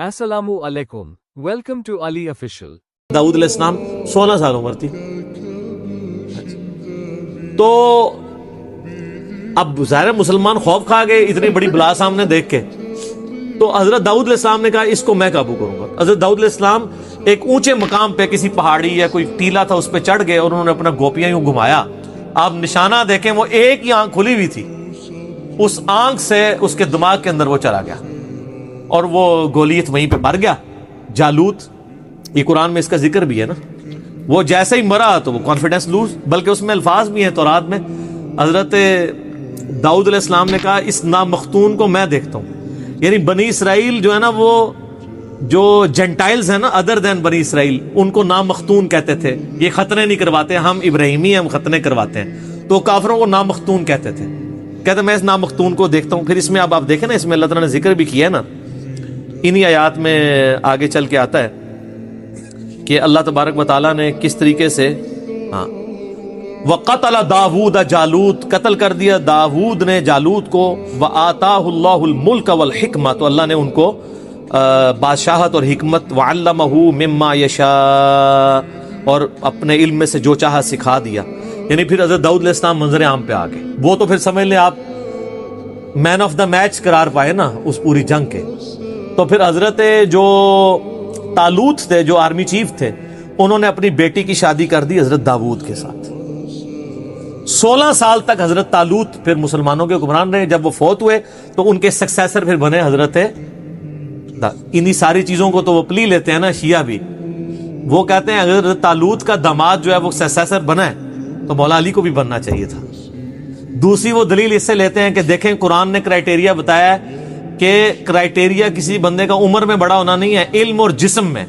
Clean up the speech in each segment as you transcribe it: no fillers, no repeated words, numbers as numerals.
Assalamu alaikum. Welcome to Ali Official. داؤد علیہ السلام 16 سال عمر تھی. تو اب ظاہر مسلمان خوف کھا گئے اتنی بڑی بلا سامنے دیکھ کے. تو حضرت داؤد علیہ السلام نے کہا اس کو میں قابو کروں گا. حضرت داؤد علیہ السلام ایک اونچے مقام پہ کسی پہاڑی یا کوئی ٹیلا تھا اس پہ چڑھ گئے اور انہوں نے اپنا گوپیاں یوں گھمایا. آپ نشانہ دیکھیں وہ ایک ہی آنکھ کھلی ہوئی تھی, اس آنکھ سے اس کے دماغ کے اندر وہ چلا گیا اور وہ گولیت وہیں پہ مر گیا. جالوت, یہ قرآن میں اس کا ذکر بھی ہے نا, وہ جیسے ہی مرا تو وہ کانفیڈنس لوز, بلکہ اس میں الفاظ بھی ہیں تورات میں. حضرت داؤد علیہ السلام نے کہا اس نامختون کو میں دیکھتا ہوں. یعنی بنی اسرائیل جو ہے نا, وہ جو جنٹائلز ہیں نا ادر دین بنی اسرائیل, ان کو نامختون کہتے تھے. یہ ختنے نہیں کرواتے, ہم ابراہیمی ہم ختنے کرواتے ہیں, تو کافروں کو نامختون کہتے تھے. کہتے میں اس نامختون کو دیکھتا ہوں. پھر اس میں اب آپ دیکھیں نا, اس میں اللہ تعالیٰ نے ذکر بھی کیا ہے نا, انہی آیات میں آگے چل کے آتا ہے کہ اللہ تبارک و تعالیٰ نے کس طریقے سے وَقَتَلَ دَاوُودَ جالوت, قتل کر دیا داود نے جالوت کو. وَآتَاهُ اللَّهُ الْمُلْكَ وَالْحِكْمَةَ, تو اللہ نے ان کو بادشاہت اور حکمت. وَعَلَّمَهُ مِمَّا يَشَاءُ, اور اپنے علم میں سے جو چاہا سکھا دیا. یعنی پھر حضرت داؤد علیہ السلام منظر عام پہ آ گئے. وہ تو پھر سمجھ لیں آپ مین آف دا میچ قرار پائے نا اس پوری جنگ کے. تو پھر حضرت جو طالوت تھے, جو آرمی چیف تھے, انہوں نے اپنی بیٹی کی شادی کر دی حضرت داود کے ساتھ. 16 سال تک حضرت طالوت پھر مسلمانوں کے حکمران رہے. جب وہ فوت ہوئے تو ان کے سکسیسر پھر بنے حضرت. انہی ساری چیزوں کو تو وہ پلی لیتے ہیں نا شیعہ بھی. وہ کہتے ہیں اگر حضرت طالوت کا داماد جو ہے وہ سکسیسر بنا ہے تو مولا علی کو بھی بننا چاہیے تھا. دوسری وہ دلیل اس سے لیتے ہیں کہ دیکھیں قرآن نے کرائٹیریا بتایا ہے کہ کرائٹیریا کسی بندے کا عمر میں بڑا ہونا نہیں ہے, علم اور جسم میں.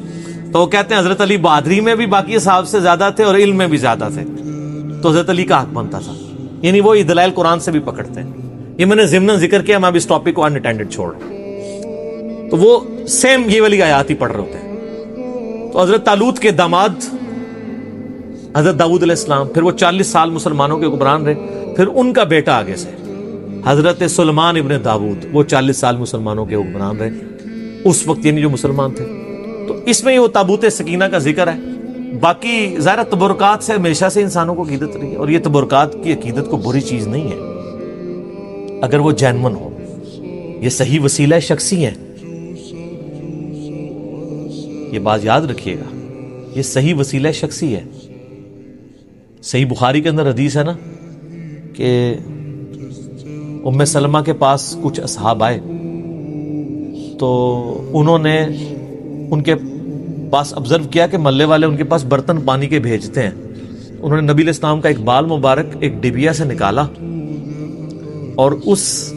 تو وہ کہتے ہیں حضرت علی بہادری میں بھی باقی صحابہ سے زیادہ تھے اور علم میں بھی زیادہ تھے, تو حضرت علی کا حق بنتا تھا. یعنی وہ دلائل قرآن سے بھی پکڑتے ہیں. یہ میں نے ضمن ذکر کیا, میں اب اس ٹاپک کو اناٹینڈڈ چھوڑ رہا ہوں. تو وہ سیم یہ والی آیات ہی پڑھ رہے ہوتے ہیں. تو حضرت طالوت کے داماد حضرت داؤد علیہ السلام, پھر وہ 40 سال مسلمانوں کے حکمران رہے. پھر ان کا بیٹا آگے سے حضرت سلیمان ابن داود, وہ 40 سال مسلمانوں کے حکمران رہے اس وقت, یعنی جو مسلمان تھے. تو اس میں یہ وہ تابوت سکینہ کا ذکر ہے. باقی ظاہر تبرکات سے ہمیشہ سے انسانوں کو عقیدت رہی ہے, اور یہ تبرکات کی عقیدت کو بری چیز نہیں ہے اگر وہ جینون ہو. یہ صحیح وسیلہ شخصی ہیں, یہ بات یاد رکھیے گا, یہ صحیح وسیلہ شخصی ہے. صحیح بخاری کے اندر حدیث ہے نا کہ ام سلمہ کے پاس کچھ اصحاب آئے, تو انہوں نے ان کے پاس آبزرو کیا کہ محلے والے ان کے پاس برتن پانی کے بھیجتے ہیں. انہوں نے نبی علیہ السلام کا ایک بال مبارک ایک ڈبیا سے نکالا, اور اس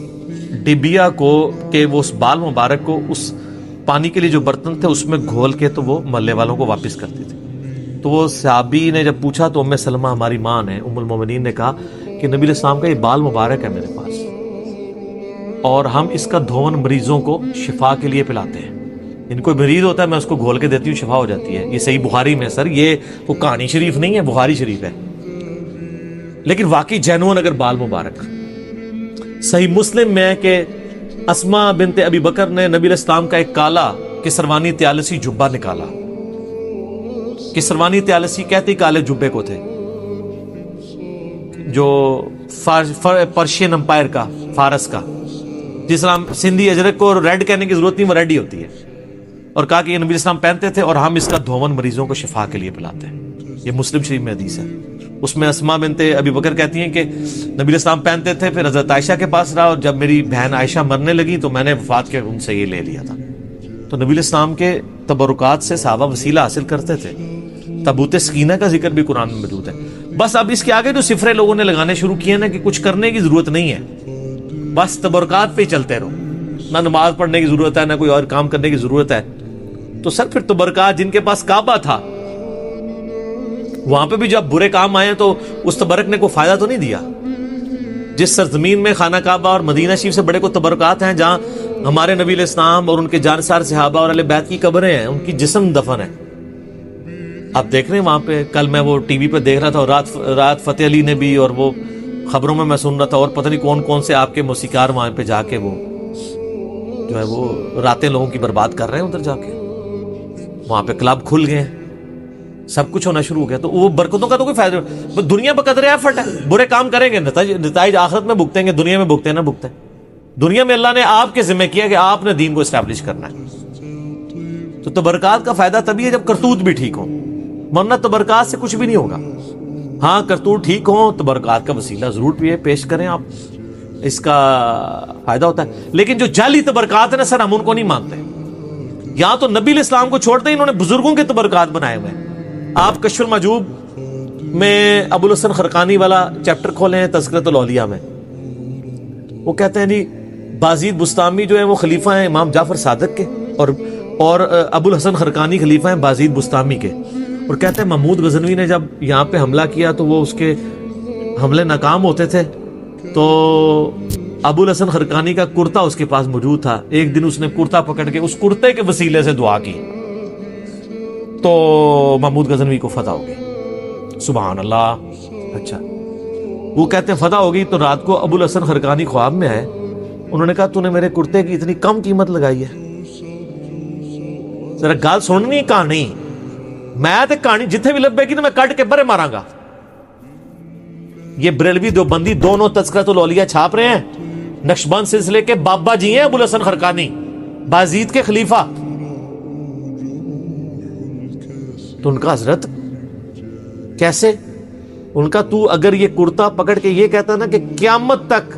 ڈبیا کو کہ وہ اس بال مبارک کو اس پانی کے لیے جو برتن تھے اس میں گھول کے تو وہ محلے والوں کو واپس کرتے تھے. تو وہ صحابی نے جب پوچھا تو ام سلمہ ہماری ماں نے, ام المومنین نے کہا کہ نبی علیہ السلام کا یہ بال مبارک ہے میرے پاس, اور ہم اس کا دھون مریضوں کو شفا کے لیے پلاتے ہیں. ان کوئی مریض ہوتا ہے میں اس کو گھول کے دیتی ہوں, شفا ہو جاتی ہے. یہ صحیح بخاری میں سر, یہ وہ کہانی شریف نہیں ہے, بخاری شریف ہے. لیکن واقعی جینون اگر بال مبارک. صحیح مسلم میں ہے کہ اسما بنت ابی بکر نے نبی علیہ السلام کا ایک کالا کسروانی طیالسی جبہ نکالا. کسروانی طیالسی کہتے کالے جبے کو تھے, جو پرشین امپائر کا, فارس کا, جس طرح سندھی اجرک کو ریڈ کہنے کی ضرورت نہیں, وہ ریڈ ہی ہوتی ہے. اور کہا کہ یہ نبی اسلام پہنتے تھے اور ہم اس کا دھون مریضوں کو شفا کے لیے پلاتے ہیں. یہ مسلم شریف میں حدیث ہے. اس میں اسما بنت ابی بکر کہتی ہیں کہ نبی اسلام پہنتے تھے, پھر حضرت عائشہ کے پاس رہا, اور جب میری بہن عائشہ مرنے لگی تو میں نے وفات کے ان سے یہ لے لیا تھا. تو نبی اسلام کے تبرکات سے صحابہ وسیلہ حاصل کرتے تھے. تابوت سکینہ کا ذکر بھی قرآن میں موجود ہے. بس اب اس کے آگے جو صفرے لوگوں نے لگانے شروع کیے نا کہ کچھ کرنے کی ضرورت نہیں ہے, بس تبرکات پہ ہی چلتے رہو, نہ نماز پڑھنے کی ضرورت ہے نہ کوئی اور کام کرنے کی ضرورت ہے. تو سر پھر تبرکات, جن کے پاس کعبہ تھا وہاں پہ بھی جب برے کام آئے تو اس تبرک نے کوئی فائدہ تو نہیں دیا. جس سرزمین میں خانہ کعبہ اور مدینہ شریف سے بڑے کو تبرکات ہیں, جہاں ہمارے نبی علیہ السلام اور ان کے جانسار صحابہ اور اہل بیت کی قبریں ہیں, ان کی جسم دفن ہے. آپ دیکھ رہے ہیں وہاں پہ, کل میں وہ ٹی وی پہ دیکھ رہا تھا, اور رات فتح علی نے بھی, اور وہ خبروں میں سن رہا تھا, اور پتہ نہیں کون کون سے آپ کے موسیقار وہاں پہ جا کے وہ جو ہے وہ راتیں لوگوں کی برباد کر رہے ہیں ادھر جا کے. وہاں پہ کلب کھل گئے ہیں, سب کچھ ہونا شروع ہو گیا. تو وہ برکتوں کا تو کوئی فائدہ نہیں. دنیا پہ قدر ایفرٹ ہے, برے کام کریں گے نتائج آخرت میں بھگتیں گے, دنیا میں بھگتے نہ بھگتے. دنیا میں اللہ نے آپ کے ذمہ کیا کہ آپ نے دین کو اسٹیبلش کرنا ہے. تو تبرکات کا فائدہ تبھی ہے جب کرتوت بھی ٹھیک ہو, ورنہ تبرکات سے کچھ بھی نہیں ہوگا. ہاں کرتوت ٹھیک ہو, تبرکات کا وسیلہ ضرور پیش کریں آپ, اس کا فائدہ ہوتا ہے. لیکن جو جعلی تبرکات ہیں نا سر, ہم ان کو نہیں مانتے. یہاں تو نبی علیہ السلام کو چھوڑتے انہوں نے بزرگوں کے تبرکات بنائے ہوئے ہیں. آپ کشف المحجوب میں ابو الحسن خرقانی والا چیپٹر کھولیں ہیں تذکرۃ الاولیاء میں, وہ کہتے ہیں جی بازید بستامی جو ہے وہ خلیفہ ہیں امام جعفر صادق کے, اور ابو الحسن خرقانی خلیفہ ہیں بازید بستامی کے. اور کہتے ہیں محمود غزنوی نے جب یہاں پہ حملہ کیا تو وہ اس کے حملے ناکام ہوتے تھے, تو ابو الحسن خرقانی کا کرتا اس کے پاس موجود تھا. ایک دن اس نے کرتا پکڑ کے اس کرتے کے وسیلے سے دعا کی تو محمود غزنوی کو فتح ہو گئی. سبحان اللہ. اچھا, وہ کہتے ہیں فتح ہو گئی تو رات کو ابو الحسن خرقانی خواب میں آئے. انہوں نے کہا تو نے میرے کرتے کی اتنی کم قیمت لگائی ہے, ذرا گال سننی کہانی. میں تے کہانی جتھے بھی لبے گی تو میں کٹ کے برے ماراں گا. یہ بریلوی دیوبندی دونوں تذکرۃ الاولیاء چھاپ رہے ہیں. نقشبند سلسلے کے بابا جی ہیں ابو الحسن خرقانی, بازید کے خلیفہ. تو ان کا حضرت کیسے, ان کا تو اگر یہ کرتا پکڑ کے یہ کہتا نا کہ قیامت تک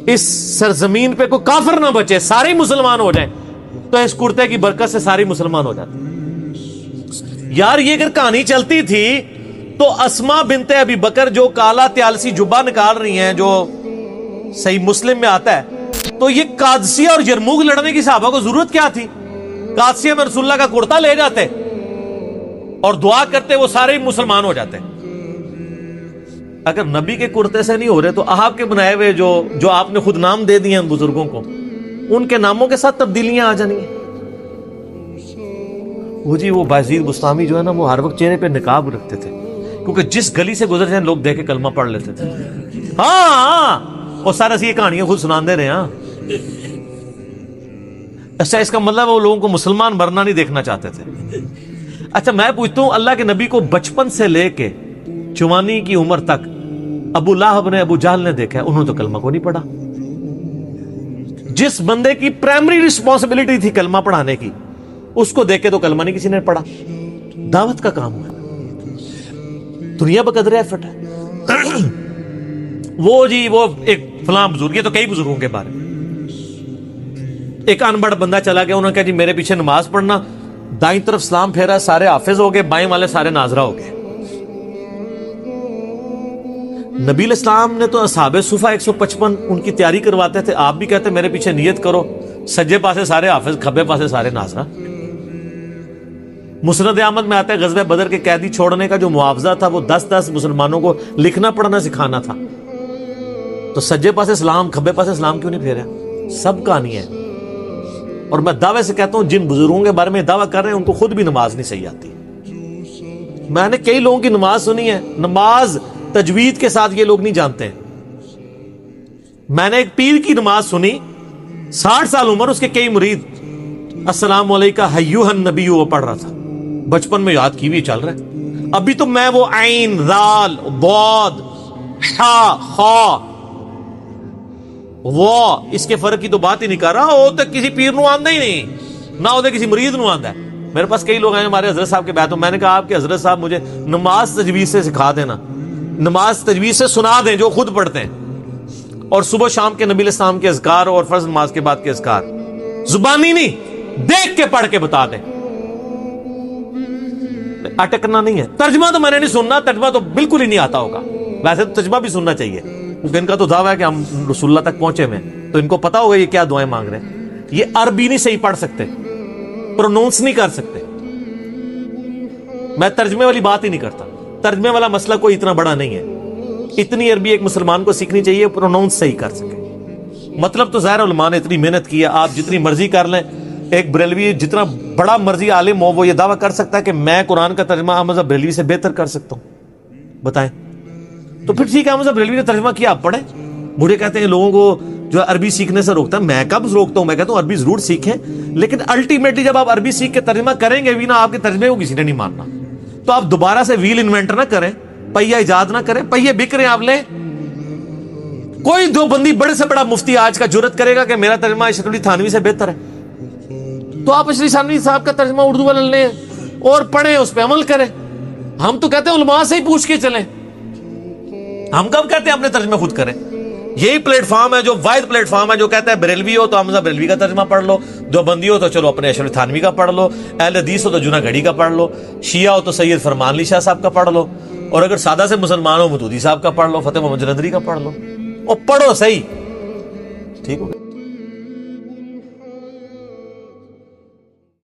اس سرزمین پہ کوئی کافر نہ بچے, سارے مسلمان ہو جائیں, تو اس کرتے کی برکت سے سارے مسلمان ہو جاتے. یار یہ اگر کہانی چلتی تھی تو اسما بنت ابی بکر جو کالا تیالسی جبہ نکال رہی ہیں جو صحیح مسلم میں آتا ہے, تو یہ قادسیہ اور یرموک لڑنے کی صحابہ کو ضرورت کیا تھی؟ قادسیہ میں رسول اللہ کا کرتا لے جاتے اور دعا کرتے, وہ سارے مسلمان ہو جاتے. اگر نبی کے کرتے سے نہیں ہو رہے تو آپ کے بنائے ہوئے جو آپ نے خود نام دے دیے ان بزرگوں کو, ان کے ناموں کے ساتھ تبدیلیاں آ جانی ہیں. وہ جی وہ بازید بستامی جو ہے نا, وہ ہر وقت چہرے پہ نقاب رکھتے تھے, کیونکہ جس گلی سے گزر جائیں لوگ دیکھ کے کلمہ پڑھ لیتے تھے. ہاں اور سارا سی یہ کہانیاں خود سنان دے رہے ہیں. اچھا, اس کا مطلب وہ لوگوں کو مسلمان مرنا نہیں دیکھنا چاہتے تھے. اچھا میں پوچھتا ہوں, اللہ کے نبی کو بچپن سے لے کے جوانی کی عمر تک ابو لہب نے, ابو جہل نے دیکھا ہے, انہوں نے تو کلمہ کو نہیں پڑھا. جس بندے کی پرائمری رسپانسبلٹی تھی کلمہ پڑھانے کی, اس کو دیکھ کے تو کلمہ نہیں کسی نے پڑھا. دعوت کا کام ہے, دنیا بقدر ایفرٹ ہے. وہ جی وہ ایک فلاں بزرگ, یہ تو کئی بزرگوں کے بارے میں, ایک انبڑ بندہ چلا گیا, انہوں نے کہا جی میرے پیچھے نماز پڑھنا, دائیں طرف سلام پھیرا, سارے حافظ ہو گئے, بائیں والے سارے ناظرہ ہو گئے. نبی علیہ السلام نے تو اصحاب صفہ 155 ان کی تیاری کرواتے تھے, آپ بھی کہتے میرے پیچھے نیت کرو, سجے پاسے سارے حافظ, کھبے پاسے سارے ناظرہ. مسند احمد میں آتا ہے غزوہ بدر کے قیدی چھوڑنے کا جو معاوضہ تھا وہ 10 مسلمانوں کو لکھنا پڑھنا سکھانا تھا. تو سجے پاسے سلام, کھبے پاسے سلام کیوں نہیں پھیرا؟ سب کہانی ہے. اور میں دعوے سے کہتا ہوں جن بزرگوں کے بارے میں دعویٰ کر رہے ہیں ان کو خود بھی نماز نہیں صحیح آتی. میں نے کئی لوگوں کی نماز سنی ہے, نماز تجوید کے ساتھ یہ لوگ نہیں جانتے ہیں. میں نے ایک پیر کی نماز سنی, 60 سال عمر, اس کے کئی مرید, السلام علیکم ایھا النبی وہ پڑھ رہا تھا. بچپن میں یاد کی ہوئی چل رہا ہے. ابھی تو میں وہ عین, ذال, ضاد, حا, خا, وہ اس کے فرق کی تو بات ہی نہیں کر رہا. وہ تو کسی پیر نو آندہ ہی نہیں, نہ وہ کسی مرید نو آندہ ہے. میرے پاس کئی لوگ ہیں ہمارے حضرت صاحب کے بیعت, میں نے کہا آپ کے حضرت صاحب مجھے نماز تجوید سے سکھا دینا, نماز تجوید سے سنا دیں جو خود پڑھتے ہیں, اور صبح شام کے نبی علیہ السلام کے اذکار اور فرض نماز کے بعد کے اذکار زبانی نہیں, دیکھ کے پڑھ کے بتا دیں. اٹکنا نہیں ہے. ترجمہ تو میں نے نہیں سننا, ترجمہ تو بالکل ہی نہیں آتا ہوگا. ویسے تو ترجمہ بھی سننا چاہیے, کیونکہ ان کا تو دعویٰ ہے کہ ہم رسول اللہ تک پہنچے ہوئے, تو ان کو پتا ہوگا یہ کیا دعائیں مانگ رہے ہیں. یہ عربی نہیں صحیح پڑھ سکتے, پرونونس نہیں کر سکتے. میں ترجمے والی بات ہی نہیں کرتا, ترجمے والا مسئلہ کوئی اتنا بڑا نہیں ہے. اتنی عربی ایک مسلمان کو سیکھنی چاہیے, پرونونس صحیح کر سکے. مطلب تو ظاہر علماء نے اتنی محنت کی ہے, آپ جتنی مرضی کر لیں. ایک بریلوی جتنا بڑا مرضی عالم ہو, وہ یہ دعویٰ کر سکتا ہے کہ میں قرآن کا ترجمہ احمد بریلوی سے بہتر کر سکتا ہوں. بتائیں, تو پھر ٹھیک ہے, احمد بریلوی نے ترجمہ کیا, آپ پڑھیں. بوڑھے کہتے ہیں لوگوں کو جو عربی سیکھنے سے روکتا ہے. میں کب روکتا ہوں؟ میں کہتا ہوں عربی ضرور سیکھیں, لیکن الٹیمیٹلی جب آپ عربی سیکھ کے ترجمہ کریں گے بھی نا, آپ کے ترجمے کو کسی نے نہیں ماننا. تو آپ دوبارہ سے ویل انوینٹ نہ کریں, پہیہ ایجاد نہ کریں. پہیے بک رہے ہیں, آپ لیں. کوئی دو بندی بڑے سے بڑا مفتی آج کا جرت کرے گا کہ میرا ترجمہ اشرف علی تھانوی سے بہتر ہے, تو آپ اشرف علی تھانوی صاحب کا ترجمہ اردو والا لیں اور پڑھیں, اس پہ عمل کریں. ہم تو کہتے ہیں علماء سے ہی پوچھ کے چلیں. ہم کب کہتے ہیں اپنے ترجمے خود کریں؟ یہی پلیٹ فارم ہے جو واحد پلیٹ فارم ہے جو کہتا ہے بریلوی ہو تو حمزہ بریلوی کا ترجمہ پڑھ لو, دیوبندی ہو تو چلو اپنے اشرف تھانوی کا پڑھ لو, اہل حدیث ہو تو جناح گھڑی کا پڑھ لو, شیعہ ہو تو سید فرمان علی شاہ صاحب کا پڑھ لو, اور اگر سادہ سے مسلمان ہو مودودی صاحب کا پڑھ لو, فتح محمد جلندری کا پڑھ لو, اور پڑھو صحیح. ٹھیک ہو گیا.